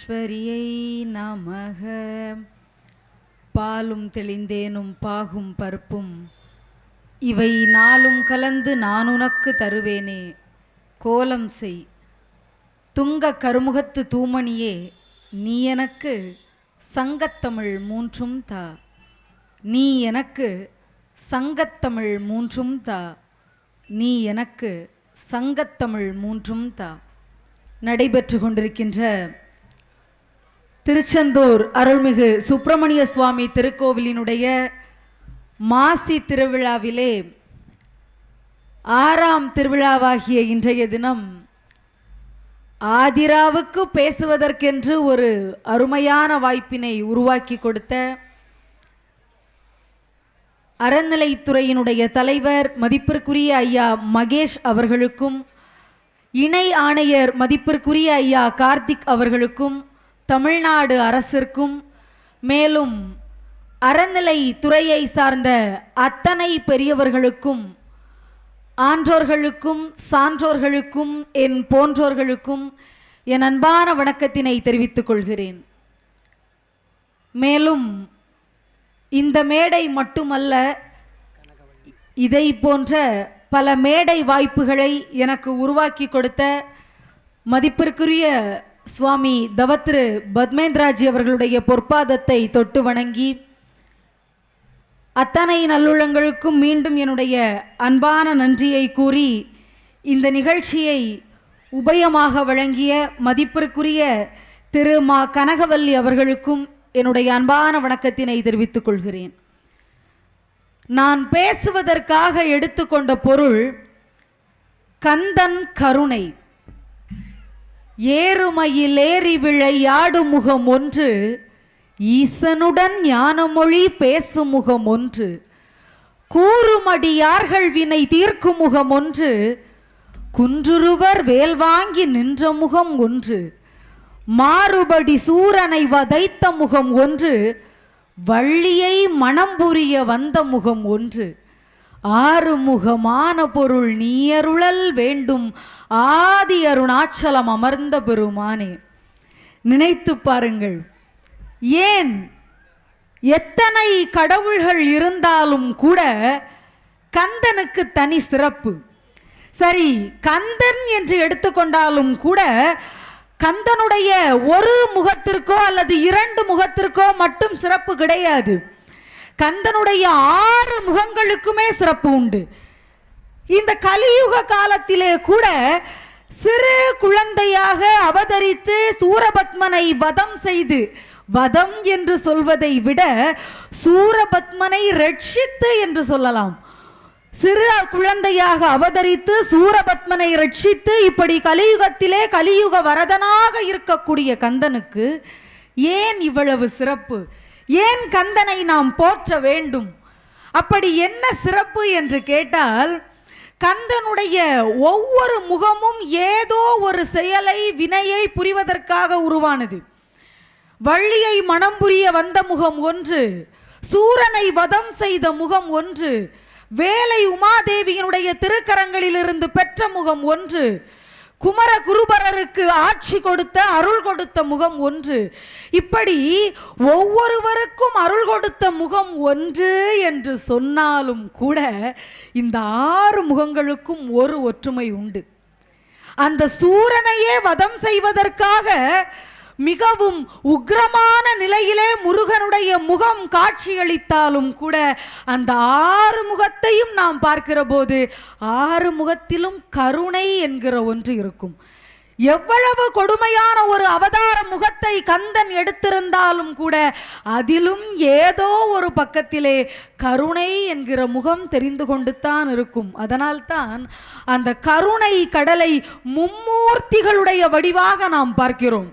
ஈஸ்வரியை நமக. பாலும் தெளிந்தேனும் பாகும் பருப்பும் இவை நாளும் கலந்து நான் உனக்கு தருவேனே. கோலம் செய் துங்க கருமுகத்து தூமணியே, நீ எனக்கு சங்கத்தமிழ் மூன்றும் தா. நீ எனக்கு சங்கத்தமிழ் மூன்றும் தா. நீ எனக்கு சங்கத்தமிழ் மூன்றும் தா. நடைபெற்று கொண்டிருக்கின்ற திருச்செந்தூர் அருள்மிகு சுப்பிரமணிய சுவாமி திருக்கோவிலினுடைய மாசி திருவிழாவிலே 6ஆம் திருவிழாவாகிய இன்றைய தினம் ஆதிராவுக்கு பேசுவதற்கென்று ஒரு அருமையான வாய்ப்பினை உருவாக்கி கொடுத்த அறநிலைத்துறையினுடைய தலைவர் மதிப்பிற்குரிய ஐயா மகேஷ் அவர்களுக்கும், இணை ஆணையர் மதிப்பிற்குரிய ஐயா கார்த்திக் அவர்களுக்கும், தமிழ்நாடு அரசிற்கும், மேலும் அறநிலை துறையை சார்ந்த அத்தனை பெரியவர்களுக்கும், ஆன்றோர்களுக்கும், சான்றோர்களுக்கும், என் போன்றோர்களுக்கும் என் அன்பான வணக்கத்தினை தெரிவித்துக் கொள்கிறேன். மேலும் இந்த மேடை மட்டுமல்ல, இதை போன்ற பல மேடை வாய்ப்புகளை எனக்கு உருவாக்கி கொடுத்த மதிப்பிற்குரிய சுவாமி தவத்திரு பத்மேந்திராஜி அவர்களுடைய பொற்பாதத்தை தொட்டு வணங்கி, அத்தனை நல்லுள்ளங்களுக்கும் மீண்டும் என்னுடைய அன்பான நன்றியை கூறி, இந்த நிகழ்ச்சியை உபயமாக வழங்கிய மதிப்பிற்குரிய திரு மா கனகவல்லி அவர்களுக்கும் என்னுடைய அன்பான வணக்கத்தினை தெரிவித்துக் கொள்கிறேன். நான் பேசுவதற்காக எடுத்துக்கொண்ட பொருள் கந்தன் கருணை. ஏறுமையில் ஏறி விளையாடு முகம் ஒன்று, ஈசனுடன் ஞானமொழி பேசும் முகம் ஒன்று, கூறுமடியார்கள் வினை தீர்க்கும் முகம் ஒன்று, குன்றுருவர் வேல் வாங்கி நின்ற முகம் ஒன்று, மாறுபடி சூரனை வதைத்த முகம் ஒன்று, வள்ளியை மனம் புரிய வந்த முகம் ஒன்று, ஆறுமுகமான பொருள் நீயருளல் வேண்டும் ஆதி அருணாச்சலம் அமர்ந்த பெருமானே. நினைத்து பாருங்கள், ஏன் எத்தனை கடவுள்கள் இருந்தாலும் கூட கந்தனுக்கு தனி சிறப்பு. சரி, கந்தன் என்று எடுத்துக்கொண்டாலும் கூட கந்தனுடைய ஒரு முகத்திற்கோ அல்லது 2 முகத்திற்கோ மட்டும் சிறப்பு கிடையாது. கந்தனுடைய 6 முகங்களுக்குமே சிறப்பு உண்டு. இந்த கலியுக காலத்திலே கூட சிறு குழந்தையாக அவதரித்து சூரபத்மனை வதம் செய்து, வதம் என்று சொல்வதை விட சூரபத்மனை ரட்சித்து என்று சொல்லலாம். சிறு குழந்தையாக அவதரித்து சூரபத்மனை ரட்சித்து இப்படி கலியுகத்திலே கலியுக வரதனாக இருக்கக்கூடிய கந்தனுக்கு ஏன் இவ்வளவு சிறப்பு? ஏன் கந்தனை நாம் போற்ற வேண்டும்? அப்படி என்ன சிறப்பு என்று கேட்டால், கந்தனுடைய ஒவ்வொரு முகமும் ஏதோ ஒரு செயலை, வினையை புரிவதற்காக உருவானது. வள்ளியை மனம் புரிய வந்த முகம் ஒன்று, சூரனை வதம் செய்த முகம் ஒன்று, வேலை உமாதேவியினுடைய திருக்கரங்களிலிருந்து பெற்ற முகம் ஒன்று, குமர குருபரருக்கு ஆட்சி கொடுத்த அருள் கொடுத்த முகம் ஒன்று. இப்படி ஒவ்வொருவருக்கும் அருள் கொடுத்த முகம் ஒன்று என்று சொன்னாலும் கூட இந்த 6 முகங்களுக்கும் ஒரு ஒற்றுமை உண்டு. அந்த சூரனையே வதம் செய்வதற்காக மிகவும் உக்கிரமான நிலையிலே முருகனுடைய முகம் காட்சியளித்தாலும் கூட அந்த 6 முகத்தையும் நாம் பார்க்கிற போது 6 முகத்திலும் கருணை என்கிற ஒன்று இருக்கும். எவ்வளவு கொடுமையான ஒரு அவதார முகத்தை கந்தன் எடுத்திருந்தாலும் கூட அதிலும் ஏதோ ஒரு பக்கத்திலே கருணை என்கிற முகம் தெரிந்து கொண்டு தான் இருக்கும். அதனால்தான் அந்த கருணை கடலை மும்மூர்த்திகளுடைய வடிவாக நாம் பார்க்கிறோம்.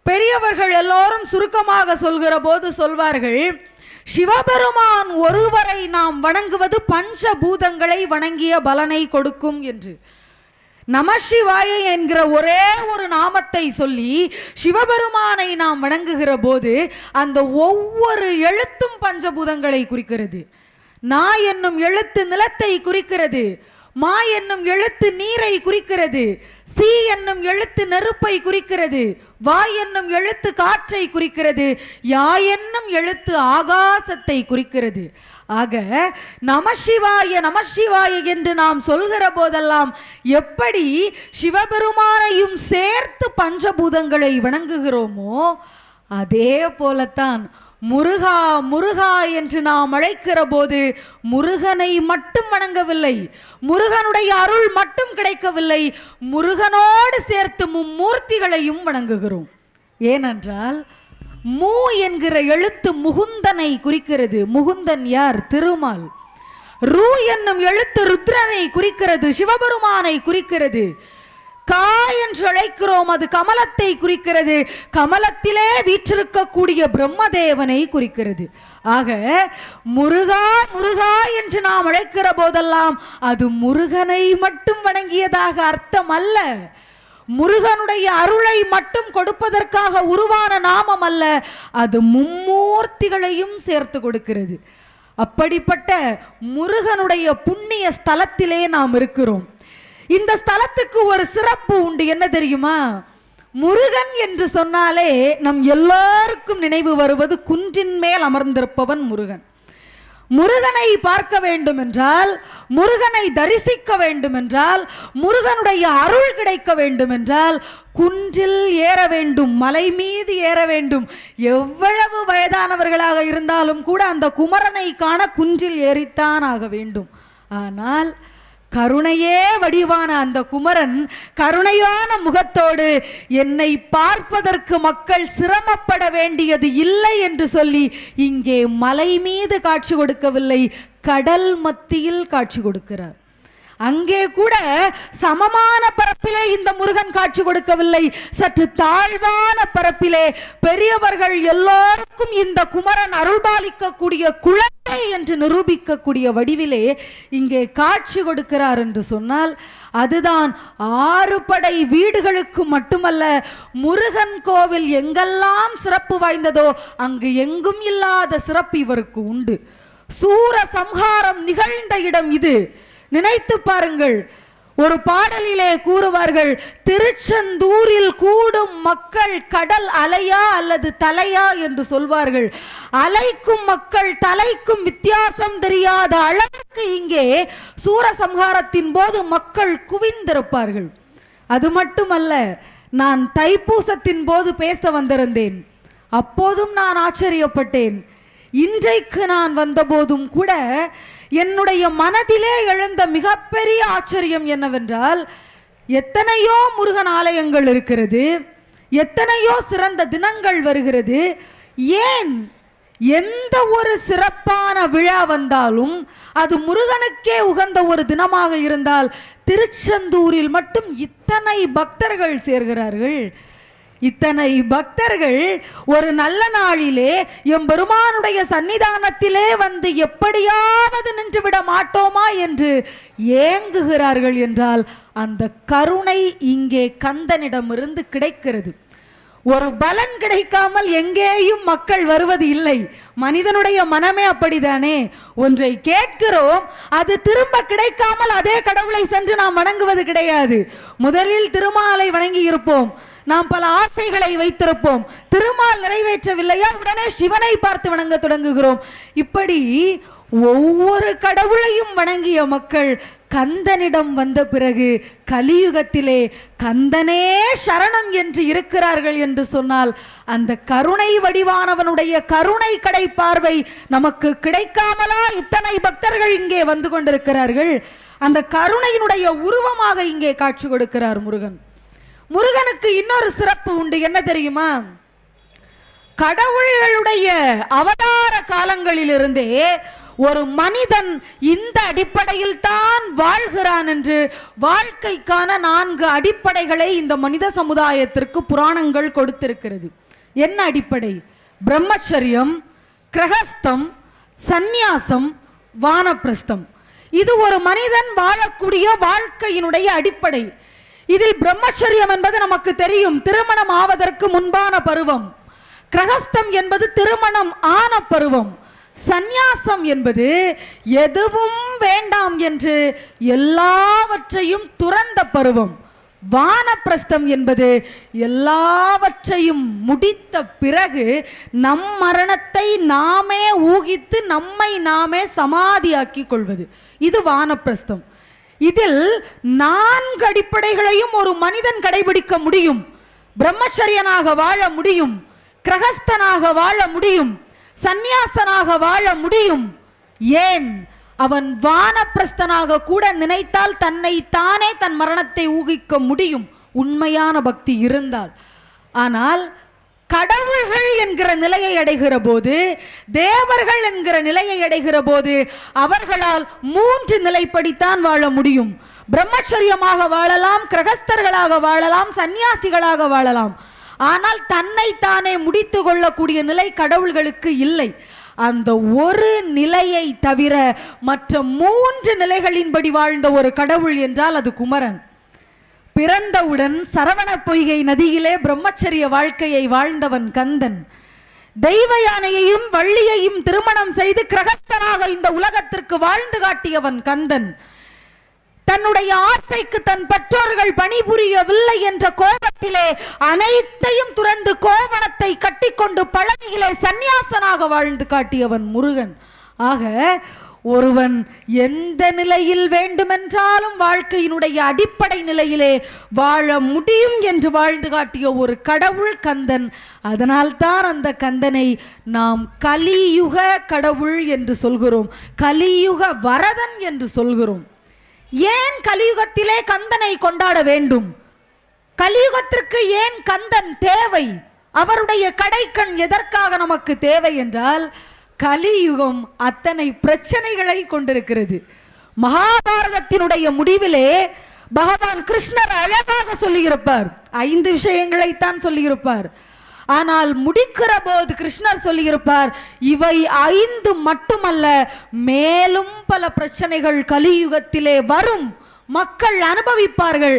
பெரியவர்கள் எல்லோரும் சுருக்கமாக சொல்கிற போது சொல்வார்கள், சிவபெருமான் ஒருவரை நாம் வணங்குவது பஞ்சபூதங்களை வணங்கிய பலனை கொடுக்கும் என்று. நமசிவாய என்கிற ஒரே ஒரு நாமத்தை சொல்லி சிவபெருமானை நாம் வணங்குகிற போது அந்த ஒவ்வொரு எழுத்தும் பஞ்சபூதங்களை குறிக்கிறது. நா என்னும் எழுத்து நிலத்தை குறிக்கிறது, மா என்னும் எழுத்து நீரை குறிக்கிறது, சி என்னும் எழுத்து நெருப்பை குறிக்கிறது, வா என்னும் எழுத்து காற்றை குறிக்கிறது, யா என்னும் எழுத்து ஆகாசத்தை குறிக்கிறது. ஆக நமசிவாய நமசிவாய என்று நாம் சொல்கிற போதெல்லாம் எப்படி சிவபெருமானையும் சேர்த்து பஞ்சபூதங்களை வணங்குகிறோமோ அதே போலத்தான் முருகா முருகா என்று நாம் அழைக்கிற போது முருகனை மட்டும் வணங்கவில்லை, முருகனுடைய அருள் மட்டும் கிடைக்கவில்லை, முருகனோடு சேர்த்து மும்மூர்த்திகளையும் வணங்குகிறோம். ஏனென்றால் மூ என்கிற எழுத்து முகுந்தனை குறிக்கிறது. முகுந்தன் யார்? திருமால். ரூ என்னும் எழுத்து ருத்ரனை குறிக்கிறது, சிவபெருமானை குறிக்கிறது. கா என்று அழைக்கிறோம், அது கமலத்தை குறிக்கிறது, கமலத்திலே வீற்றிருக்கக்கூடிய பிரம்மதேவனை குறிக்கிறது. ஆக முருகா முருகா என்று நாம் அழைக்கிற போதெல்லாம் அது முருகனை மட்டும் வணங்கியதாக அர்த்தம் அல்ல, முருகனுடைய அருளை மட்டும் கொடுப்பதற்காக உருவான நாமம் அல்ல, அது மும்மூர்த்திகளையும் சேர்த்து கொடுக்கிறது. அப்படிப்பட்ட முருகனுடைய புண்ணிய ஸ்தலத்திலே நாம் இருக்கிறோம். இந்த ஸ்தலத்துக்கு ஒரு சிறப்பு உண்டு. என்ன தெரியுமா? முருகன் என்று சொன்னாலே நம் எல்லோருக்கும் நினைவு வருவது குன்றின் மேல் அமர்ந்திருப்பவன் முருகன். முருகனை பார்க்க வேண்டும் என்றால், முருகனை தரிசிக்க வேண்டும் என்றால், முருகனுடைய அருள் கிடைக்க வேண்டும் என்றால் குன்றில் ஏற வேண்டும், மலை மீது ஏற வேண்டும். எவ்வளவு வயதானவர்களாக இருந்தாலும் கூட அந்த குமரனை காண குன்றில் ஏறித்தான் ஆக வேண்டும். ஆனால் கருணையே வடிவான அந்த குமரன் கருணையான முகத்தோடு என்னை பார்ப்பதற்கு மக்கள் சிரமப்பட வேண்டியது இல்லை என்று சொல்லி இங்கே மலை மீது காட்சி கொடுக்கவில்லை, கடல் மத்தியில் காட்சி கொடுக்கிறார். அங்கே கூட சமமான பரப்பிலே இந்த முருகன் காட்சி கொடுக்கவில்லை, சற்று தாழ்வான பரப்பிலே பெரியவர்கள் எல்லோருக்கும் இந்த குமரன் அருள்பாலிக்கக்கூடிய குழந்தை என்று நிரூபிக்கக்கூடிய வடிவிலே இங்கே காட்சி கொடுக்கிறார் என்று சொன்னால் அதுதான் 6 படை வீடுகளுக்கு மட்டுமல்ல, முருகன் கோவில் எங்கெல்லாம் சிறப்பு வாய்ந்ததோ அங்கு எங்கும் இல்லாத சிறப்பு இவருக்கு உண்டு. சூர சம்ஹாரம் நிகழ்ந்த இடம் இது. நினைத்து பாருங்கள். ஒரு பாடலிலே கூறுவார்கள், திருச்செந்தூரில் கூடும் மக்கள் கடல் அலையா அல்லது தலையா என்று சொல்வார்கள். அலைக்கும் மக்கள் தலைக்கும் வித்தியாசம் தெரியாத அளவுக்கு இங்கே சூரசம்ஹாரத்தின் போது மக்கள் குவிந்திருப்பார்கள். அது மட்டுமல்ல, நான் தைப்பூசத்தின் போது பேச வந்திருந்தேன். அப்போதும் நான் ஆச்சரியப்பட்டேன். இன்றைக்கு நான் வந்தபோதும் கூட என்னுடைய மனதிலே எழுந்த மிகப்பெரிய ஆச்சரியம் என்னவென்றால், எத்தனையோ முருகன் ஆலயங்கள் இருக்கிறது, எத்தனையோ சிறந்த தினங்கள் வருகிறது. ஏன் எந்த ஒரு சிறப்பான விழா வந்தாலும் அது முருகனுக்கே உகந்த ஒரு தினமாக இருந்தால் திருச்செந்தூரில் மட்டும் இத்தனை பக்தர்கள் சேர்கிறார்கள். இத்தனை பக்தர்கள் ஒரு நல்ல நாளிலே எம்பெருமானுடைய சன்னிதானத்திலே வந்து எப்படியாவது நின்றுவிட மாட்டோமா என்று ஏங்குகிறார்கள் என்றால் அந்த கருணை இங்கே கந்தனிடமிருந்து கிடைக்கிறது. ஒரு பலன் கிடைக்காமல் எங்கேயும் மக்கள் வருவது இல்லை. மனிதனுடைய மனமே அப்படித்தானே. ஒன்றை கேட்கிறோம், அது திரும்ப கிடைக்காமல் அதே கடவுளை சென்று நாம் வணங்குவது கிடையாது. முதலில் திருமாலை வணங்கி இருப்போம், நாம் பல ஆசைகளை வைத்திருப்போம், திருமால் நிறைவேற்றவில்லையா உடனே சிவனை பார்த்து வணங்க தொடங்குகிறோம். இப்படி ஒவ்வொரு கடவுளையும் வணங்கிய மக்கள் கந்தனிடம் வந்த பிறகு கலியுகத்திலே கந்தனே சரணம் என்று இருக்கிறார்கள் என்று சொன்னால் அந்த கருணை வடிவானவனுடைய கருணை கடை பார்வை நமக்கு கிடைக்காமலா இத்தனை பக்தர்கள் இங்கே வந்து கொண்டிருக்கிறார்கள்? அந்த கருணையினுடைய உருவமாக இங்கே காட்சி கொடுக்கிறார் முருகன். முருகனுக்கு இன்னொரு சிறப்பு உண்டு. என்ன தெரியுமா? கடவுள்களுடைய அவதார காலங்களிலிருந்தே ஒரு மனிதன் இந்த அடிப்படையில் தான் வாழ்கிறான் என்று வாழ்க்கைக்கான 4 அடிப்படைகளை இந்த மனித சமுதாயத்திற்கு புராணங்கள் கொடுத்திருக்கிறது. என்ன அடிப்படை? பிரம்மச்சரியம், கிரகஸ்தம், சந்நியாசம், வானப்பிரஸ்தம். இது ஒரு மனிதன் வாழக்கூடிய வாழ்க்கையினுடைய அடிப்படை. இதில் பிரம்மச்சரியம் என்பது நமக்கு தெரியும், திருமணம் ஆவதற்கு முன்பான பருவம். கிரகஸ்தம் என்பது திருமணம் ஆன பருவம். சந்நியாசம் என்பது எதுவும் வேண்டாம் என்று எல்லாவற்றையும் துறந்த பருவம். வானப்பிரஸ்தம் என்பது எல்லாவற்றையும் முடித்த பிறகு நம் மரணத்தை நாமே ஊகித்து நம்மை நாமே சமாதியாக்கி கொள்வது. இது வானப்பிரஸ்தம். இதில் 4 அடிப்படைகளையும் ஒரு மனிதன் கடைபிடிக்க முடியும். பிரம்மச்சரியனாக வாழ முடியும், கிரகஸ்தனாக வாழ முடியும், சந்நியாசனாக வாழ முடியும். ஏன், அவன் வானப்பிரஸ்தனாக கூட நினைத்தால் தன்னை தானே தன் மரணத்தை ஊகிக்க முடியும், உண்மையான பக்தி இருந்தால். ஆனால் கடவுள்கள் என்கிற நிலையை அடைகிற போது, தேவர்கள் என்கிற நிலையை அடைகிற போது அவர்களால் 3 நிலைப்படித்தான் வாழ முடியும். பிரம்மச்சரியமாக வாழலாம், கிரகஸ்தர்களாக வாழலாம், சந்நியாசிகளாக வாழலாம். ஆனால் தன்னை தானே முடித்து கொள்ளக்கூடிய நிலை கடவுள்களுக்கு இல்லை. அந்த ஒரு நிலையை தவிர மற்ற 3 நிலைகளின்படி வாழ்ந்த ஒரு கடவுள் என்றால் அது குமரன். பிறந்தவுடன் சரவண பொய்கை நதியிலே பிரம்மச்சரிய வாழ்க்கையை வாழ்ந்தவன் கந்தன். தெய்வ யானையையும் வள்ளியையும் திருமணம் செய்து கிரகஸ்தனாக இந்த உலகத்திற்கு வாழ்ந்து காட்டியவன் கந்தன். தன்னுடைய ஆசைக்கு தன் பெற்றோர்கள் பணிபுரியவில்லை என்ற கோபத்திலே அனைத்தையும் துறந்து கோவணத்தை கட்டிக்கொண்டு பழனியிலே சந்நியாசனாக வாழ்ந்து காட்டியவன் முருகன். ஆக ஒருவன் எந்த நிலையில் வேண்டுமென்றாலும் வாழ்க்கையினுடைய அடிப்படை நிலையிலே வாழ முடியும் என்று வாழ்ந்து காட்டிய ஒரு கடவுள் கந்தன். அதனால்தான் அந்த கந்தனை நாம் கலியுக கடவுள் என்று சொல்கிறோம், கலியுக வரதன் என்று சொல்கிறோம். ஏன் கலியுகத்திலே கந்தனை கொண்டாட வேண்டும்? கலியுகத்திற்கு ஏன் கந்தன் தேவை? அவருடைய கடைக்கண் எதற்காக நமக்கு தேவை என்றால், கலியுகம் அத்தனை பிரச்சனைகளை கொண்டிருக்கிறது. மகாபாரதத்தினுடைய முடிவிலே பகவான் கிருஷ்ணர் அழகாக சொல்லியிருப்பார். 5 விஷயங்களைத்தான் சொல்லியிருப்பார். ஆனால் முடிக்கிற போது கிருஷ்ணர் சொல்லியிருப்பார், இவை 5 மட்டுமல்ல, மேலும் பல பிரச்சனைகள் கலியுகத்திலே வரும், மக்கள் அனுபவிப்பார்கள்.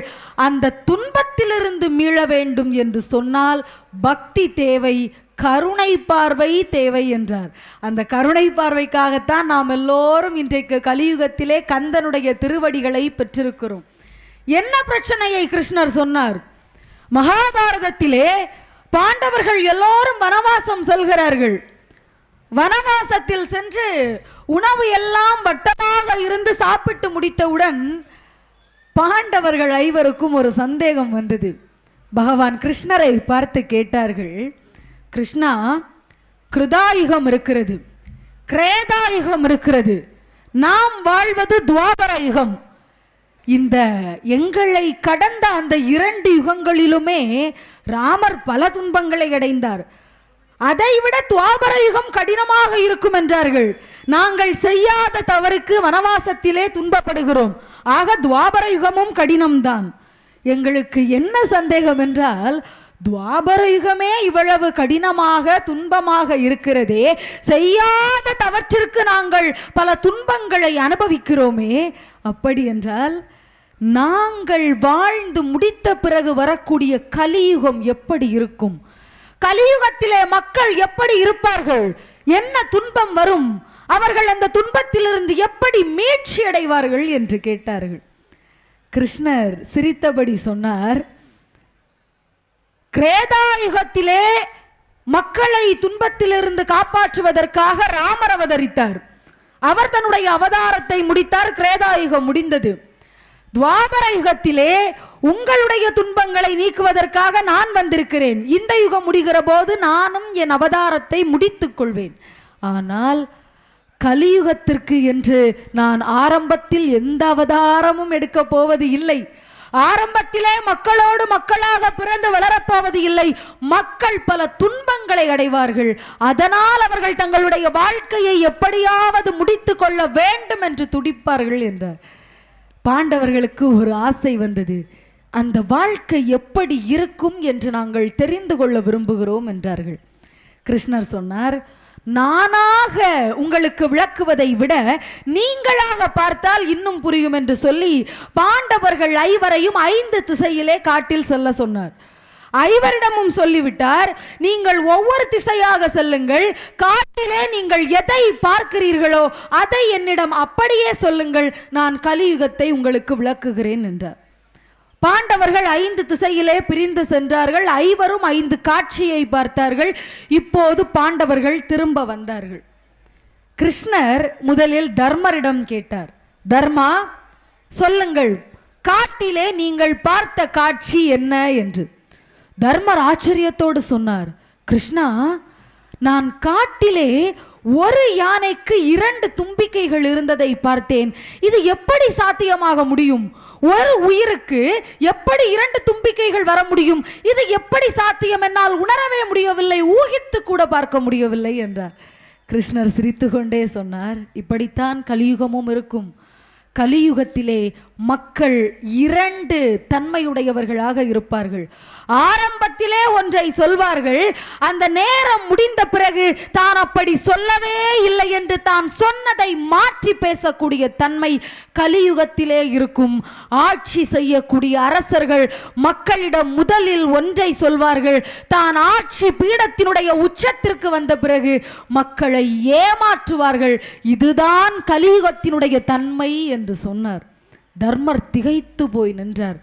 அந்த துன்பத்திலிருந்து மீள வேண்டும் என்று சொன்னால் பக்தி தேவை, கருணை பார்வை தேவை என்றார். அந்த கருணை பார்வைக்காகத்தான் நாம் எல்லோரும் இன்றைக்கு கலியுகத்திலே கந்தனுடைய திருவடிகளை பெற்றிருக்கிறோம். என்ன பிரச்சனையை கிருஷ்ணர் சொன்னார்? மகாபாரதத்திலே பாண்டவர்கள் எல்லோரும் வனவாசம் செல்கிறார்கள். வனவாசத்தில் சென்று உணவு எல்லாம் வட்டமாக இருந்து சாப்பிட்டு முடித்தவுடன் பாண்டவர்கள் 5 ஒரு சந்தேகம் வந்தது. பகவான் கிருஷ்ணரை பார்த்து கேட்டார்கள், கிருஷ்ணா, கிருதாயுகம் இருக்கிறது, கிரேதாயுகம் இருக்கிறது, நாம் வாழ்வது துவாபர யுகம். இந்த எங்களை கடந்த அந்த 2 யுகங்களிலுமே ராமர் பல துன்பங்களை அடைந்தார். அதைவிட துவாபர யுகம் கடினமாக இருக்கும் என்றார்கள். நாங்கள் செய்யாத தவறுக்கு வனவாசத்திலே துன்பப்படுகிறோம். ஆக துவாபர யுகமும் கடினம்தான். எங்களுக்கு என்ன சந்தேகம் என்றால், துவாபர யுகமே இவ்வளவு கடினமாக துன்பமாக இருக்கிறதே, செய்யாத தவற்றிற்கு நாங்கள் பல துன்பங்களை அனுபவிக்கிறோமே, அப்படி என்றால் நாங்கள் வாழ்ந்து முடித்த பிறகு வரக்கூடிய கலியுகம் எப்படி இருக்கும்? கலியுகத்திலே மக்கள் எப்படி இருப்பார்கள்? என்ன துன்பம் வரும்? அவர்கள் அந்த துன்பத்திலிருந்து எப்படி மீட்சி அடைவார்கள் என்று கேட்டார்கள். கிருஷ்ணர் சிரித்தபடி சொன்னார், கிரேதாயுகத்திலே மக்களை துன்பத்திலிருந்து காப்பாற்றுவதற்காக ராமர் அவதரித்தார். அவர் தன்னுடைய அவதாரத்தை முடித்தார், கிரேதாயுகம் முடிந்தது. துவாபர யுகத்திலே உங்களுடைய துன்பங்களை நீக்குவதற்காக நான் வந்திருக்கிறேன். இந்த யுகம் முடிகிற போது நானும் என் அவதாரத்தை முடித்துக் கொள்வேன். ஆனால் கலியுகத்திற்கு என்று நான் ஆரம்பத்தில் எந்த அவதாரமும் எடுக்க போவது இல்லை. ஆரம்பத்திலே மக்களோடு மக்களாக பிறந்து வளரப்போவது இல்லை. மக்கள் பல துன்பங்களை அடைவார்கள். அதனால் அவர்கள் தங்களுடைய வாழ்க்கையை எப்படியாவது முடித்து கொள்ள வேண்டும் என்று துடிப்பார்கள் என்றார். பாண்டவர்களுக்கு ஒரு ஆசை வந்தது. அந்த வாழ்க்கை எப்படி இருக்கும் என்று நாங்கள் தெரிந்து கொள்ள விரும்புகிறோம் என்றார்கள். கிருஷ்ணர் சொன்னார், நானாக உங்களுக்கு விளக்குவதை விட நீங்களாக பார்த்தால் இன்னும் புரியும் என்று சொல்லி பாண்டவர்கள் 5 5 திசையிலே காட்டில் செல்ல சொன்னார். ஐவரிடமும் சொல்லிவிட்டார், நீங்கள் ஒவ்வொரு திசையாக செல்லுங்கள், காட்டிலே நீங்கள் எதை பார்க்கிறீர்களோ அதை என்னிடம் அப்படியே சொல்லுங்கள், நான் கலியுகத்தை உங்களுக்கு விளக்குகிறேன் என்றார். பாண்டவர்கள் 5 திசையிலே பிரிந்து சென்றார்கள். ஐவரும் 5 காட்சியை பார்த்தார்கள். இப்போது பாண்டவர்கள் திரும்ப வந்தார்கள். கிருஷ்ணர் முதலில் தர்மரிடம் கேட்டார், தர்மா சொல்லுங்கள், காட்டிலே நீங்கள் பார்த்த காட்சி என்ன என்று. தர்மர் ஆச்சரியத்தோடு சொன்னார், கிருஷ்ணா, நான் காட்டிலே ஒரு யானைக்கு 2 தும்பிக்கைகள் இருந்ததை பார்த்தேன். இது எப்படி சாத்தியமாக முடியும்? ஒரு உயிருக்கு எப்படி 2 தும்பிக்கைகள் வர முடியும்? இது எப்படி சாத்தியம்? என்னால் உணரவே முடியவில்லை, ஊகித்து கூட பார்க்க முடியவில்லை என்றார். கிருஷ்ணர் சிரித்து கொண்டே சொன்னார், இப்படித்தான் கலியுகமும் இருக்கும். கலியுகத்திலே மக்கள் 2 தன்மையுடையவர்களாக இருப்பார்கள். ஆரம்பத்திலே ஒன்றை சொல்வார்கள், அந்த நேரம் முடிந்த பிறகு தான் அப்படி சொல்லவே இல்லை என்று தான் சொன்னதை மாற்றி பேசக்கூடிய தன்மை கலியுகத்திலே இருக்கும். ஆட்சி செய்யக்கூடிய அரசர்கள் மக்களிடம் முதலில் ஒன்றை சொல்வார்கள், தான் ஆட்சி பீடத்தினுடைய உச்சத்திற்கு வந்த பிறகு மக்களை ஏமாற்றுவார்கள். இதுதான் கலியுகத்தினுடைய தன்மை என்று சொன்னார். தர்மர் திகைத்து போய் நின்றார்.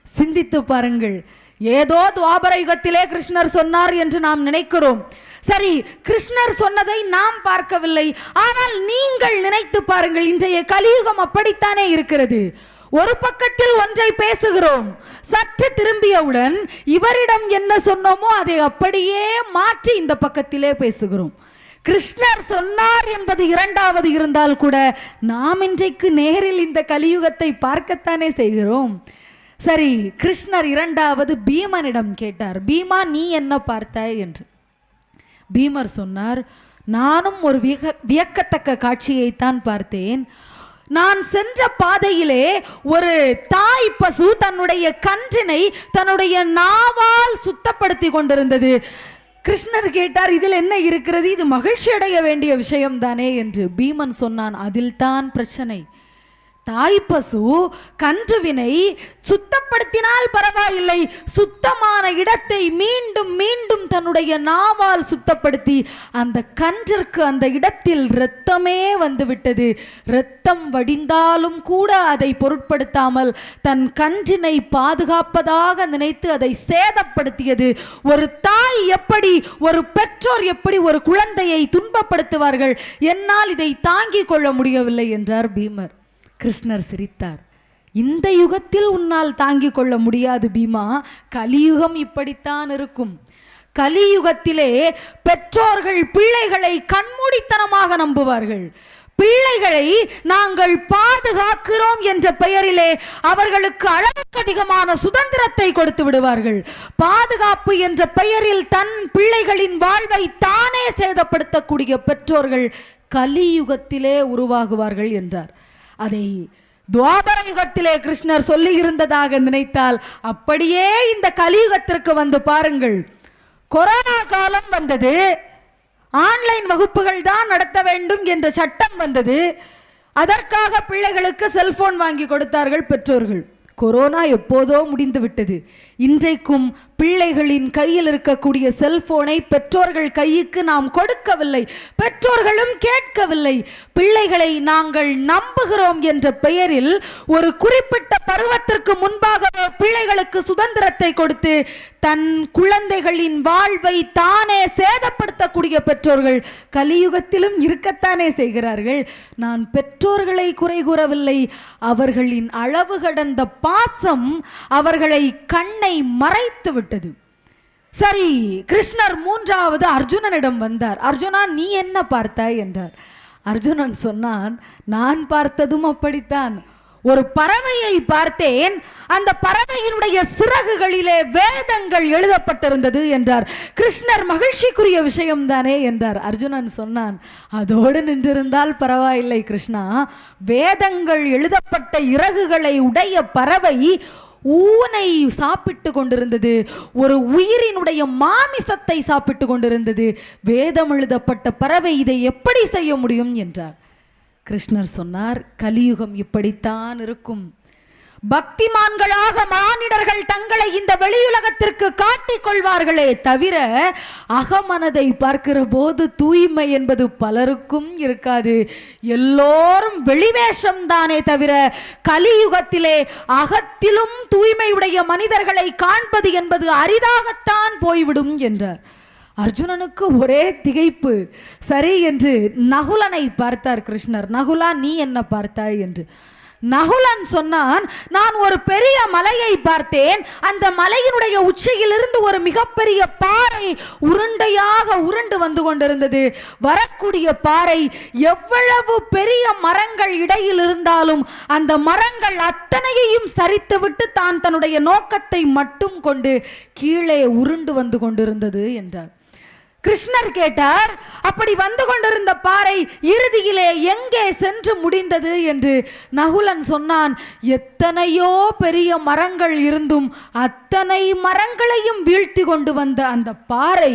சிந்தித்து பாருங்கள், ஏதோ துவாபர யுகத்திலே கிருஷ்ணர் சொன்னார் என்று நாம் நினைக்கிறோம். சரி, கிருஷ்ணர் சொன்னதை நாம் பார்க்கவில்லை, ஆனால் நீங்கள் நினைத்து பாருங்கள், இன்றைய கலியுகம் அப்படித்தானே இருக்கிறது. ஒரு பக்கத்தில் ஒன்றை பேசுகிறோம், சற்று திரும்பியவுடன் இவரிடம் என்ன சொன்னோமோ அதை அப்படியே மாற்றி இந்த பக்கத்திலே பேசுகிறோம். கிருஷ்ணர் சொன்னார் என்பது இரண்டாவது இருந்தால் கூட நாம் இன்றைக்கு நேரில் இந்த கலியுகத்தை பார்க்கத்தானே செய்கிறோம். சரி, கிருஷ்ணர் இரண்டாவது பீமனிடம் கேட்டார், பீமா நீ என்ன பார்த்தாய் என்று. பீமர் சொன்னார், நானும் ஒரு வியக்கத்தக்க காட்சியைத்தான் பார்த்தேன். நான் சென்ற பாதையிலே ஒரு தாய் பசு தன்னுடைய கன்றினை தன்னுடைய நாவால் சுத்தப்படுத்தி கொண்டிருந்தது. கிருஷ்ணர் கேட்டார், இதில் என்ன இருக்கிறது? இது மகிழ்ச்சி அடைய வேண்டிய விஷயம் தானே என்று. பீமன் சொன்னான், அதில் தான் பிரச்சனை. தாய்ப்பசு கன்றுவினை சுத்தப்படுத்தினால் பரவாயில்லை, சுத்தமான இடத்தை மீண்டும் மீண்டும் தன்னுடைய நாவால் சுத்தப்படுத்தி அந்த கன்றிற்கு அந்த இடத்தில் இரத்தமே வந்துவிட்டது. இரத்தம் வடிந்தாலும் கூட அதை பொருட்படுத்தாமல் தன் கன்றினை பாதுகாப்பதாக நினைத்து அதை சேதப்படுத்தியது. ஒரு தாய் எப்படி, ஒரு பெற்றோர் எப்படி ஒரு குழந்தையை துன்பப்படுத்துவார்கள்? என்னால் இதை தாங்கிக் கொள்ள முடியவில்லை என்றார் பீமர். கிருஷ்ணர் சிரித்தார், இந்த யுகத்தில் உன்னால் தாங்கிக் கொள்ள முடியாது பீமா, கலியுகம் இப்படித்தான் இருக்கும். கலியுகத்திலே பெற்றோர்கள் பிள்ளைகளை கண்மூடித்தனமாக நம்புவார்கள். பிள்ளைகளை நாங்கள் பாதுகாக்கிறோம் என்ற பெயரிலே அவர்களுக்கு அளவுக்கு அதிகமான சுதந்திரத்தை கொடுத்து விடுவார்கள். பாதுகாப்பு என்ற பெயரில் தன் பிள்ளைகளின் வாழ்வை தானே சேதப்படுத்தக்கூடிய பெற்றோர்கள் கலியுகத்திலே உருவாகுவார்கள் என்றார். அதை துவாபர யுகத்திலே கிருஷ்ணர் சொல்லி இருந்ததாக நினைத்தால் அப்படியே இந்த கலியுகத்திற்கு வந்து பாருங்கள். கொரோனா காலம் வந்தது, ஆன்லைன் வகுப்புகள் தான் நடத்த வேண்டும் என்ற சட்டம் வந்தது. அதற்காக பிள்ளைகளுக்கு செல்போன் வாங்கி கொடுத்தார்கள் பெற்றோர்கள். கொரோனா எப்போதோ முடிந்து விட்டது. இன்றைக்கும் பிள்ளைகளின் கையில் இருக்கக்கூடிய செல்போனை பெற்றோர்கள் கைக்கு நாம் கொடுக்கவில்லை, பெற்றோர்களும் கேட்கவில்லை. பிள்ளைகளை நாங்கள் நம்புகிறோம் என்ற பெயரில் ஒரு குறிப்பிட்ட பருவத்திற்கு முன்பாக பிள்ளைகளுக்கு சுதந்திரத்தை கொடுத்து தன் குழந்தைகளின் வாழ்வை தானே சேதப்படுத்தக்கூடிய பெற்றோர்கள் கலியுகத்திலும் இருக்கத்தானே செய்கிறார்கள். நான் பெற்றோர்களை குறை கூறவில்லை, அவர்களின் அளவு கடந்த பாசம் அவர்களை கண்ணை மறைத்து விட்டது. சரி, கிருஷ்ணர் மூன்றாவது அர்ஜுனனிடம் வந்தார். அர்ஜுனா நீ என்ன பார்த்தாய் என்றார். அர்ஜுனன் சொன்னான், நான் பார்த்ததும் அப்படித்தான். ஒரு பறவையை பார்த்தேன், அந்த பறவையினுடைய சிறகுகளிலே வேதங்கள் எழுதப்பட்டிருந்தது என்றார். கிருஷ்ணர் மகிழ்ச்சிக்குரிய விஷயம் தானே என்றார். அர்ஜுனன் சொன்னான், அதோடு நின்றிருந்தால் பரவாயில்லை கிருஷ்ணா, வேதங்கள் எழுதப்பட்ட இறகுகளை உடைய பறவை ஊனை சாப்பிட்டு கொண்டிருந்தது, ஒரு உயிரினுடைய மாமிசத்தை சாப்பிட்டு கொண்டிருந்தது. வேதம் எழுதப்பட்ட பறவை இதை எப்படி செய்ய முடியும் என்றார். கிருஷ்ணர் சொன்னார், கலியுகம் இப்படித்தான் இருக்கும். பக்திமான்களாக மானிடர்கள் தங்களை இந்த வெளியுலகத்திற்கு காட்டிக் கொள்வார்களே தவிர அகமனதை பார்க்கிற போது தூய்மை என்பது பலருக்கும் இருக்காது. எல்லோரும் வெளிவேஷம் தானே தவிர கலியுகத்திலே அகத்திலும் தூய்மையுடைய மனிதர்களை காண்பது என்பது அரிதாகத்தான் போய்விடும் என்றார். அர்ஜுனனுக்கு ஒரே திகைப்பு. சரி என்று நகுலனை பார்த்தார் கிருஷ்ணர். நகுலா, நீ என்ன பார்த்தாய் என்று. நகுலன் சொன்னான், நான் ஒரு பெரிய மலையை பார்த்தேன். அந்த மலையினுடைய உச்சியிலிருந்து ஒரு மிகப்பெரிய பாறை உருண்டையாக உருண்டு வந்து கொண்டிருந்தது. வரக்கூடிய பாறை எவ்வளவு பெரிய மரங்கள் இடையில் இருந்தாலும் அந்த மரங்கள் அத்தனையையும் சரித்துவிட்டு தான் தன்னுடைய நோக்கத்தை மட்டும் கொண்டு கீழே உருண்டு வந்து கொண்டிருந்தது என்றார். கிருஷ்ணர் கேட்டார், அப்படி வந்து கொண்டிருந்த பாறை இறுதியிலே எங்கே சென்று முடிந்தது என்று. நகுலன் சொன்னான், எத்தனையோ பெரிய மரங்கள் இருந்தும் அத்தனை மரங்களையும் வீழ்த்தி கொண்டு வந்த அந்த பாறை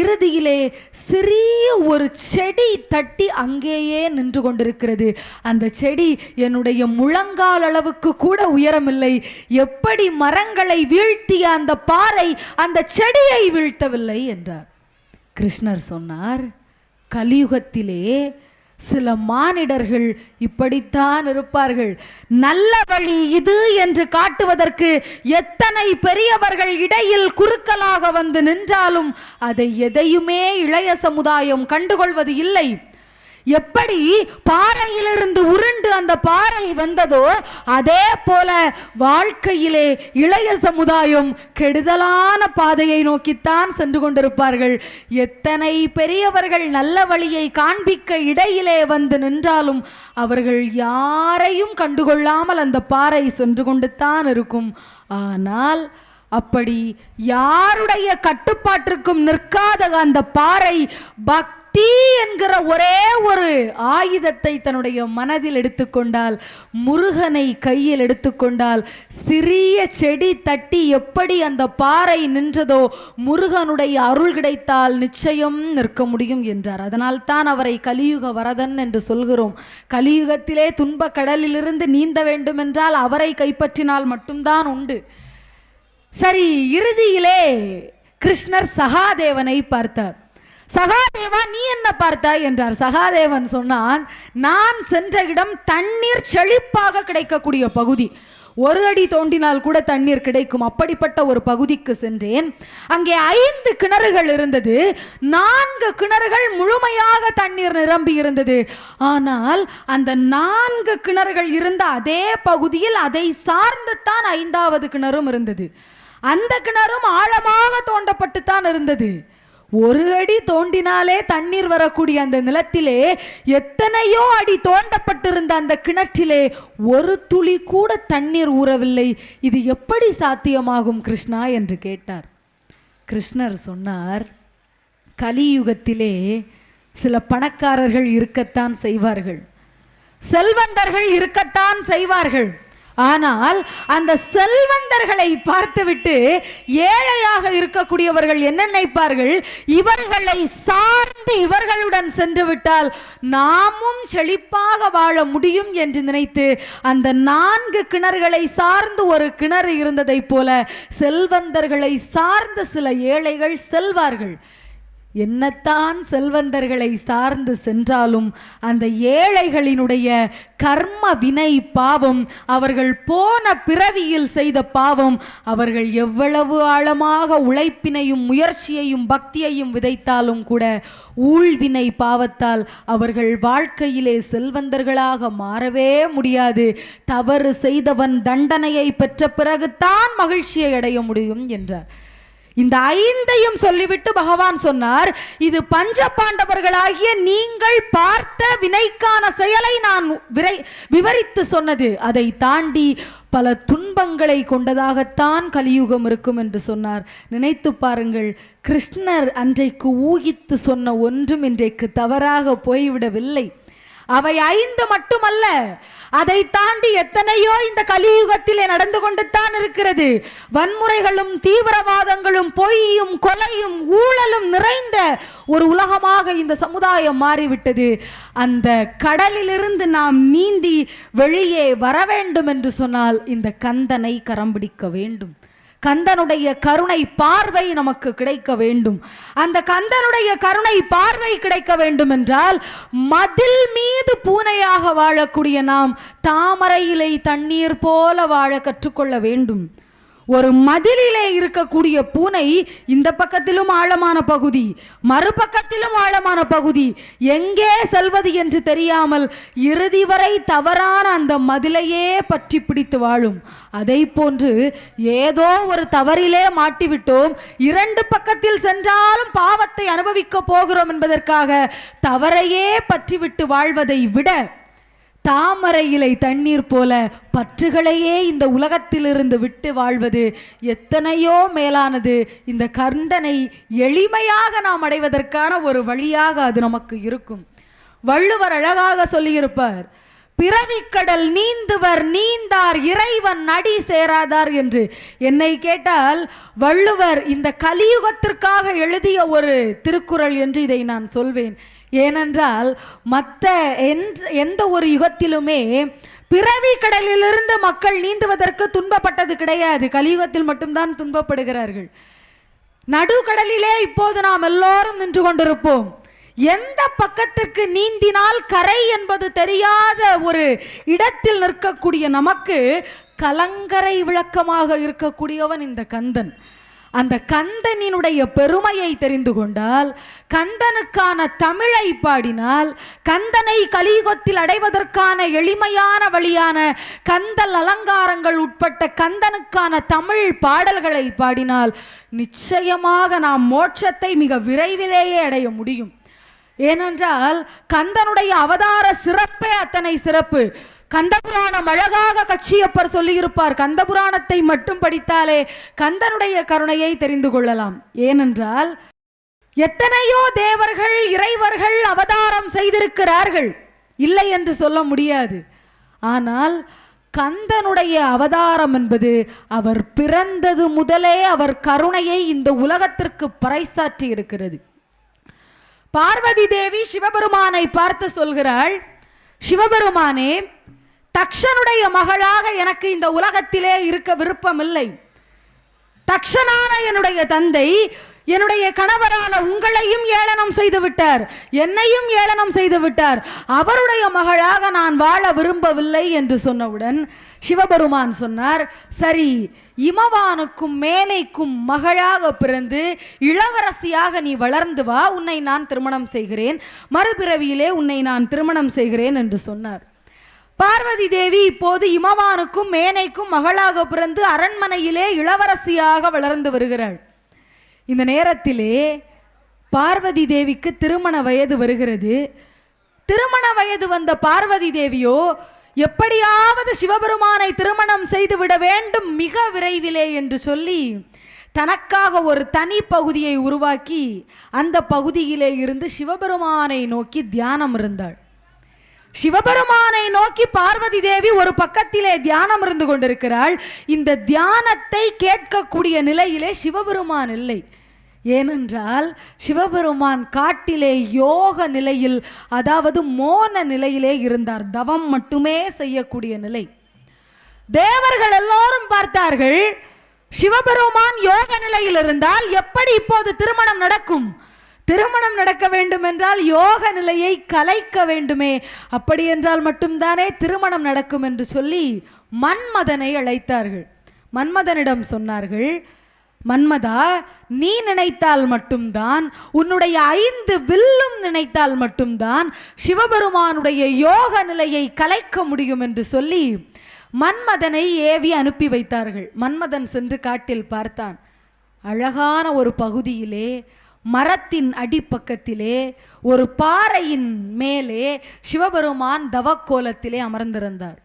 இறுதியிலே சிறிய ஒரு செடி தட்டி அங்கேயே நின்று கொண்டிருக்கிறது. அந்த செடி என்னுடைய முழங்கால் அளவுக்கு கூட உயரமில்லை. எப்படி மரங்களை வீழ்த்திய அந்த பாறை அந்த செடியை வீழ்த்தவில்லை என்றார். கிருஷ்ணர் சொன்னார், கலியுகத்திலே சில மானிடர்கள் இப்படித்தான் இருப்பார்கள். நல்ல வழி இது என்று காட்டுவதற்கு எத்தனை பெரியவர்கள் இடையில் குறுக்கலாக வந்து நின்றாலும் அதை எதையுமே இளைய சமுதாயம் கண்டுகொள்வது இல்லை. எப்படி பாறையிலிருந்து உருண்டு அந்த பாறை வந்ததோ அதே போல வாழ்க்கையிலே இளைய சமுதாயம் கெடுதலான பாதையை நோக்கித்தான் சென்று கொண்டிருப்பார்கள். எத்தனை பெரியவர்கள் நல்ல வழியை காண்பிக்க இடையிலே வந்து நின்றாலும் அவர்கள் யாரையும் கண்டுகொள்ளாமல் அந்த பாறை சென்று கொண்டு தான் இருக்கும். ஆனால் அப்படி யாருடைய கட்டுப்பாட்டிற்கும் நிற்காத அந்த பாறை பக்தி என்கிற ஒரே ஒரு ஆயுதத்தை தன்னுடைய மனதில் எடுத்துக்கொண்டால், முருகனை கையில் எடுத்துக்கொண்டால், சிறிய செடி தட்டி எப்படி அந்த பாறை நின்றதோ முருகனுடைய அருள் கிடைத்தால் நிச்சயம் நிற்க முடியும் என்றார். அதனால் தான் அவரை கலியுக வரதன் என்று சொல்கிறோம். கலியுகத்திலே துன்ப கடலிலிருந்து நீந்த வேண்டும் என்றால் அவரை கைப்பற்றினால் மட்டும்தான் உண்டு. சரி, இறுதியிலே கிருஷ்ணர் சகாதேவனை பார்த்தார். சகாதேவா, நீ என்ன பார்த்தாய் என்றார். சகாதேவன் சொன்னான், நான் சென்ற இடம் தண்ணீர் செழிப்பாக கிடைக்கக்கூடிய பகுதி. ஒரு அடி தோண்டினால் கூட தண்ணீர் கிடைக்கும். அப்படிப்பட்ட ஒரு பகுதிக்கு சென்றேன். அங்கே 5 கிணறுகள் இருந்தது. 4 கிணறுகள் முழுமையாக தண்ணீர் நிரம்பி இருந்தது. ஆனால் அந்த 4 கிணறுகள் இருந்த அதே பகுதியில் அதை சார்ந்து தான் 5வது கிணறும் இருந்தது. அந்த கிணறும் ஆழமாக தோண்டப்பட்டுத்தான் இருந்தது. ஒரு அடி தோண்டினாலே தண்ணீர் வரக்கூடிய அந்த நிலத்திலே எத்தனையோ அடி தோண்டப்பட்டிருந்த அந்த கிணற்றிலே ஒரு துளி கூட தண்ணீர் ஊறவில்லை. இது எப்படி சாத்தியமாகும் கிருஷ்ணா என்று கேட்டார். கிருஷ்ணர் சொன்னார், கலியுகத்திலே சில பணக்காரர்கள் இருக்கத்தான் செய்வார்கள், செல்வந்தர்கள் இருக்கத்தான் செய்வார்கள். ஆனால் அந்த செல்வந்தர்களை பார்த்துவிட்டு ஏழையாக இருக்கக்கூடியவர்கள் என்ன நினைப்பார்கள், இவர்களை சார்ந்து இவர்களுடன் சென்று விட்டால் நாமும் செழிப்பாக வாழ முடியும் என்று நினைத்து அந்த 4 கிணறுகளை சார்ந்து ஒரு கிணறு இருந்ததை போல செல்வந்தர்களை சார்ந்து சில ஏழைகள் செல்வார்கள். என்னத்தான் செல்வந்தர்களை சார்ந்து சென்றாலும் அந்த ஏழைகளினுடைய கர்ம வினை பாவம், அவர்கள் போன பிறவியில் செய்த பாவம், அவர்கள் எவ்வளவு ஆழமாக உழைப்பினையும் முயற்சியையும் பக்தியையும் விதைத்தாலும் கூட ஊழ்வினை பாவத்தால் அவர்கள் வாழ்க்கையிலே செல்வந்தர்களாக மாறவே முடியாது. தவறு செய்தவன் தண்டனையை பெற்ற பிறகுதான் மகிழ்ச்சியை அடைய முடியும் என்றார். இந்த 5ஐயும் சொல்லிவிட்டு பகவான் சொன்னார், இது பஞ்ச பாண்டவர்களாகிய நீங்கள் பார்த்த வினைக்கான செயலை நான் விவரித்து சொன்னது. அதை தாண்டி பல துன்பங்களை கொண்டதாகத்தான் கலியுகம் இருக்கும் என்று சொன்னார். நினைத்து பாருங்கள், கிருஷ்ணர் அன்றைக்கு ஊகித்து சொன்ன ஒன்றும் இன்றைக்கு தவறாக போய்விடவில்லை. அவை 5 மட்டுமல்ல, அதை தாண்டி எத்தனையோ இந்த கலியுகத்திலே நடந்து கொண்டு தான் இருக்கிறது. வன்முறைகளும் தீவிரவாதங்களும் பொய்யும் கொலையும் ஊழலும் நிறைந்த ஒரு உலகமாக இந்த சமுதாயம் மாறிவிட்டது. அந்த கடலிலிருந்து நாம் நீந்தி வெளியே வர வேண்டும் என்று சொன்னால் இந்த கந்தனை கரம் பிடிக்க வேண்டும். கந்தனுடைய கருணை பார்வை நமக்கு கிடைக்க வேண்டும். அந்த கந்தனுடைய கருணை பார்வை கிடைக்க வேண்டும் என்றால் மதில் மீது பூனையாக வாழக்கூடிய நாம் தாமரை இலை தண்ணீர் போல வாழ கற்றுக்கொள்ள வேண்டும். ஒரு மதிலிலே இருக்கக்கூடிய பூனை இந்த பக்கத்திலும் ஆழமான பகுதி, மறுபக்கத்திலும் ஆழமான பகுதி, எங்கே செல்வது என்று தெரியாமல் இறுதி வரை தவறான அந்த மதிலையே பற்றி பிடித்து வாழும். அதை போன்று ஏதோ ஒரு தவறிலே மாட்டிவிட்டோம், இரண்டு பக்கத்தில் சென்றாலும் பாவத்தை அனுபவிக்க போகிறோம் என்பதற்காக தவறையே பற்றிவிட்டு வாழ்வதை விட தாமரை இலை தண்ணீர் போல பற்றுகளையே இந்த உலகத்திலிருந்து விட்டு வாழ்வது எத்தனையோ மேலானது. இந்த கந்தனை எளிமையாக நாம் அடைவதற்கான ஒரு வழியாக அது நமக்கு இருக்கும். வள்ளுவர் அழகாக சொல்லியிருப்பார், பிறவிக்கடல் நீந்துவர் நீந்தார் இறைவன் அடி சேராதார் என்று. என்னை கேட்டால் வள்ளுவர் இந்த கலியுகத்திற்காக எழுதிய ஒரு திருக்குறள் என்று இதை நான் சொல்வேன். ஏனென்றால் மற்ற எந்த ஒரு யுகத்திலுமே பிறவி கடலிலிருந்து மக்கள் நீந்துவதற்கு துன்பப்பட்டது கிடையாது. கலியுகத்தில் மட்டும்தான் துன்பப்படுகிறார்கள். நடுக்கடலிலே இப்போது நாம் எல்லோரும் நின்று கொண்டிருப்போம். எந்த பக்கத்திற்கு நீந்தினால் கரை என்பது தெரியாத ஒரு இடத்தில் நிற்கக்கூடிய நமக்கு கலங்கரை விளக்கமாக இருக்கக்கூடியவன் இந்த கந்தன். அந்த கந்தனினுடைய பெருமையை தெரிந்து கொண்டால், கந்தனுக்கான தமிழை பாடினால், கந்தனை கலியுகத்தில் அடைவதற்கான எளிமையான வழியான கந்தல் அலங்காரங்கள் உட்பட்ட கந்தனுக்கான தமிழ் பாடல்களை பாடினால் நிச்சயமாக நாம் மோட்சத்தை மிக விரைவிலேயே அடைய முடியும். ஏனென்றால் கந்தனுடைய அவதார சிறப்பே அத்தனை சிறப்பு. கந்தபுராணம் அழகாக கச்சியப்பர் சொல்லியிருப்பார். கந்தபுராணத்தை மட்டும் படித்தாலே கந்தனுடைய கருணையை தெரிந்து கொள்ளலாம். ஏனென்றால் எத்தனையோ தேவர்கள் இறைவர்கள் அவதாரம் செய்திருக்கிறார்கள், இல்லை என்று சொல்ல முடியாது. ஆனால் கந்தனுடைய அவதாரம் என்பது அவர் பிறந்தது முதலே அவர் கருணையை இந்த உலகத்திற்கு பறைசாற்றி இருக்கிறது. பார்வதி தேவி சிவபெருமானை பார்த்து சொல்கிறாள், சிவபெருமானே, தக்ஷனுடைய மகளாக எனக்கு இந்த உலகத்திலே இருக்க விருப்பமில்லை. தக்ஷனான என்னுடைய தந்தை என்னுடைய கணவரான உங்களையும் ஏளனம் செய்து விட்டார், என்னையும் ஏளனம் செய்து விட்டார். அவருடைய மகளாக நான் வாழ விரும்பவில்லை என்று சொன்னவுடன் சிவபெருமான் சொன்னார், சரி, இமவானுக்கும் மேனைக்கும் மகளாக பிறந்து இளவரசியாக நீ வளர்ந்து வா, உன்னை நான் திருமணம் செய்கிறேன், மறுபிறவியிலே உன்னை நான் திருமணம் செய்கிறேன் என்று சொன்னார். பார்வதி தேவி இப்போது இமவானுக்கும் மேனைக்கும் மகளாக பிறந்து அரண்மனையிலே இளவரசியாக வளர்ந்து வருகிறாள். இந்த நேரத்திலே பார்வதி தேவிக்கு திருமண வயது வருகிறது. திருமண வயது வந்த பார்வதி தேவியோ எப்படியாவது சிவபெருமானை திருமணம் செய்துவிட வேண்டும் மிக விரைவிலே என்று சொல்லி தனக்காக ஒரு தனி பகுதியை உருவாக்கி அந்த பகுதியிலே இருந்து சிவபெருமானை நோக்கி தியானம் இருந்தாள். சிவபெருமானை நோக்கி பார்வதி தேவி ஒரு பக்கத்திலே தியானம் இருந்து கொண்டிருக்கிறாள். இந்த தியானத்தை கேட்கக்கூடிய நிலையிலே சிவபெருமான் இல்லை. ஏனென்றால் சிவபெருமான் காட்டிலே யோக நிலையில், அதாவது மோன நிலையிலே இருந்தார். தவம் மட்டுமே செய்யக்கூடிய நிலை. தேவர்கள் எல்லோரும் பார்த்தார்கள், சிவபெருமான் யோக நிலையில் இருந்தால் எப்படி இப்போது திருமணம் நடக்கும்? திருமணம் நடக்க வேண்டும் என்றால் யோக நிலையை கலைக்க வேண்டுமே, அப்படி என்றால் மட்டும்தானே திருமணம் நடக்கும் என்று சொல்லி மன்மதனை அழைத்தார்கள். மன்மதனிடம் சொன்னார்கள், மன்மதா, நீ நினைத்தால் மட்டும்தான், உன்னுடைய 5 வில்லும் நினைத்தால் மட்டும்தான் சிவபெருமானுடைய யோக நிலையை கலைக்க முடியும் என்று சொல்லி மன்மதனை ஏவி அனுப்பி வைத்தார்கள். மன்மதன் சென்று காட்டில் பார்த்தான். அழகான ஒரு பகுதியிலே மரத்தின் அடிப்பக்கத்திலே ஒரு பாறையின் மேலே சிவபெருமான் தவக்கோலத்திலே அமர்ந்திருந்தார்.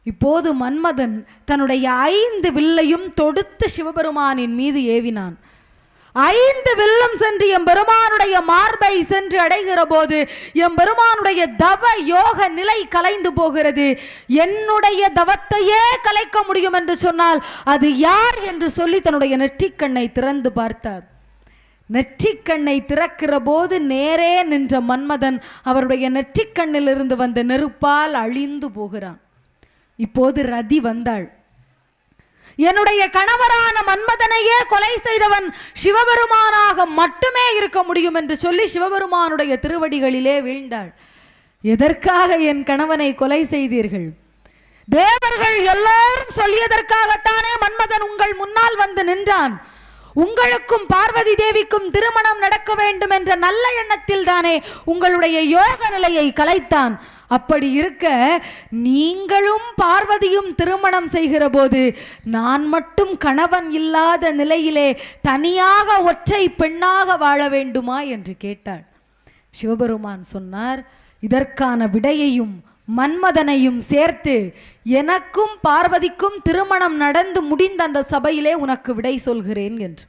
இப்போது மன்மதன் தன்னுடைய 5 வில்லையும் தொடுத்து சிவபெருமானின் மீது ஏவினான். 5 வில்லும் சென்று எம்பெருமானுடைய மார்பை சென்று அடைகிற போது எம்பெருமானுடைய தவ யோக நிலை கலைந்து போகிறது. என்னுடைய தவத்தையே கலைக்க முடியும் என்று சொன்னால் அது யார் என்று சொல்லி தன்னுடைய நெற்றிக்கண்ணை திறந்து பார்த்தார். நெற்றிக்கண்ணை திறக்கிற போது நேரே நின்ற மன்மதன் அவருடைய நெற்றிக்கண்ணிலிருந்து வந்த நெருப்பால் அழிந்து போகிறான். இப்போது ரதி வந்தாள். என்னுடைய கணவரான மன்மதனையே கொலை செய்தவன் சிவபெருமானாக மட்டுமே இருக்க முடியும் என்று சொல்லி சிவபெருமானுடைய திருவடிகளிலே வீழ்ந்தாள். எதற்காக என் கணவனை கொலை செய்தீர்கள்? தேவர்கள் எல்லோரும் சொல்லியதற்காகத்தானே மன்மதன் உங்கள் முன்னால் வந்து நின்றான். உங்களுக்கும் பார்வதி தேவிக்கும் திருமணம் நடக்க வேண்டும் என்ற நல்ல எண்ணத்தில் தானே உங்களுடைய யோக நிலையை கலைத்தான். அப்படி இருக்க நீங்களும் பார்வதியும் திருமணம் செய்கிற போது நான் மட்டும் கணவன் இல்லாத நிலையிலே தனியாக ஒற்றை பெண்ணாக வாழ வேண்டுமா என்று கேட்டாள். சிவபெருமான் சொன்னார், இதற்கான விடையையும் மன்மதனையும் சேர்த்து எனக்கும் பார்வதிக்கும் திருமணம் நடந்து முடிந்த அந்த சபையிலே உனக்கு விடை சொல்கிறேன் என்று.